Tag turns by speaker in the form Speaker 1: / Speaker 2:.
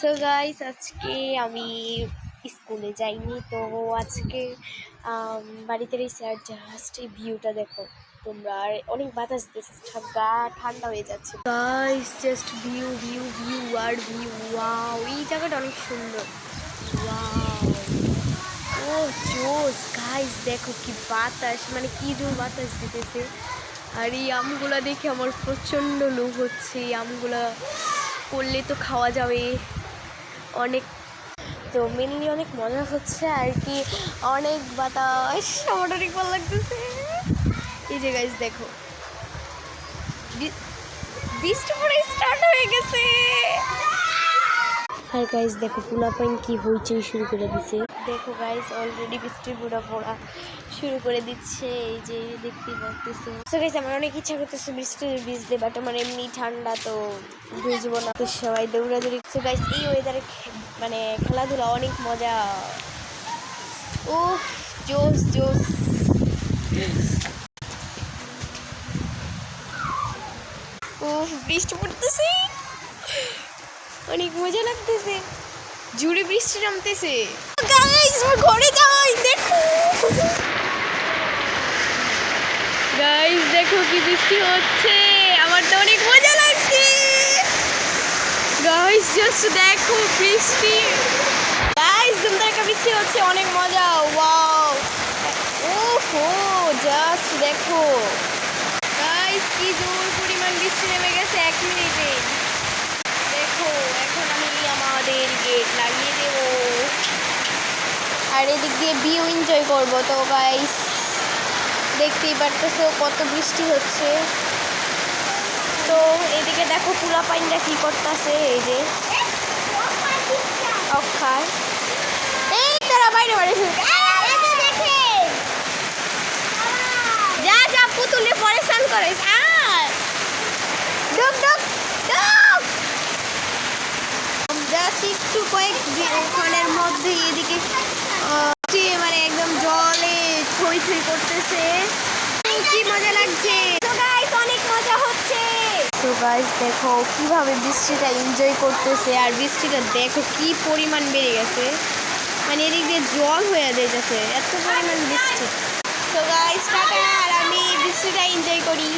Speaker 1: So guys, আজকে আমি স্কুলে যাইনি, তো আজকে বাড়িতে রয়েছে। আর জাস্ট এই ভিউটা দেখো তোমরা, আর অনেক বাতাস দিতেছে, গা ঠান্ডা হয়ে যাচ্ছে। Guys just view view view আর ভিউ, ওয়াও, এই জায়গাটা অনেক সুন্দর। ওয়াও, ও জোস গাইস, দেখো কি বাতাস, মানে কি জোর বাতাস দিতেছে। আর এই আমগুলা দেখে আমার প্রচণ্ড লোভ হচ্ছে। এই আমগুলা করলে তো খাওয়া যাবে অনেক। তো মেনলি অনেক মজা হচ্ছে আর কি, অনেক বাতাস, আমার অনেক ভালো লাগতেছে। এই যে গাইস দেখো, বৃষ্টি পুরো স্টার্ট হয়ে গেছে। আর গাইস দেখো পোলাপাইন কি হইচই শুরু করে দিচ্ছে। দেখো গাইস অলরেডি বৃষ্টি পুরো পড়া শুরু করে দিচ্ছে, এই যে দেখতেই পাচ্তেছো। সো গাইস আমার অনেক ইচ্ছা করতেছে বৃষ্টির ভিজতে, বাট আমার এমনি ঠান্ডা, তো ভিজবো না। তো সবাই দৌড়াদৌড়ি। সো গাইস এই ওয়েদারে মানে খেলাধুলা অনেক মজা। উফ, জোস জোস। উফ, বৃষ্টি পড়তেছে, অনেক মজা লাগতেছে, জুড়ে বৃষ্টি নামতেছে। গাইস ঘরে যাই, দেখো গাইস, দেখো কি বৃষ্টি হচ্ছে, আমার তো অনেক মজা লাগছে। গাইস জাস্ট দেখো বৃষ্টি, গাইস দুমদার বৃষ্টি হচ্ছে, অনেক মজা। ওয়াও, ওহো, জাস্ট দেখো গাইস কি জোর পরিমাণ বৃষ্টি নেমে গেছে 1 মিনিটে। দেখো এখন আমি আমাদের গেট লাগিয়ে দেব, আর এদিক দিয়ে ভিউ এনজয় করব। তো গাইস দেখতেই পারতেছো কত বৃষ্টি হচ্ছে। তো এদিকে দেখো পোলাপাইনরা কি করতেছে, এই যে অক্ষয়, এই তারা বাইরে বাইরে যা যা পুতুলে পরেশান করে। জাস্ট একটু কয়েকক্ষণের মধ্যে এদিকে মানে একদম জলে থই থই করতেছে, কি মজা লাগছে। তো গাইস অনেক মজা হচ্ছে। তো গাইস দেখো কিভাবে বৃষ্টিটা এনজয় করতেছে, আর বৃষ্টিটা দেখো কি পরিমাণ বেড়ে গেছে, মানে এদিক দিয়ে জল হয়ে যাইতেছে, এত পরিমাণ বৃষ্টি। তো গাইস টাটা, আর আমি বৃষ্টিটা এনজয় করি।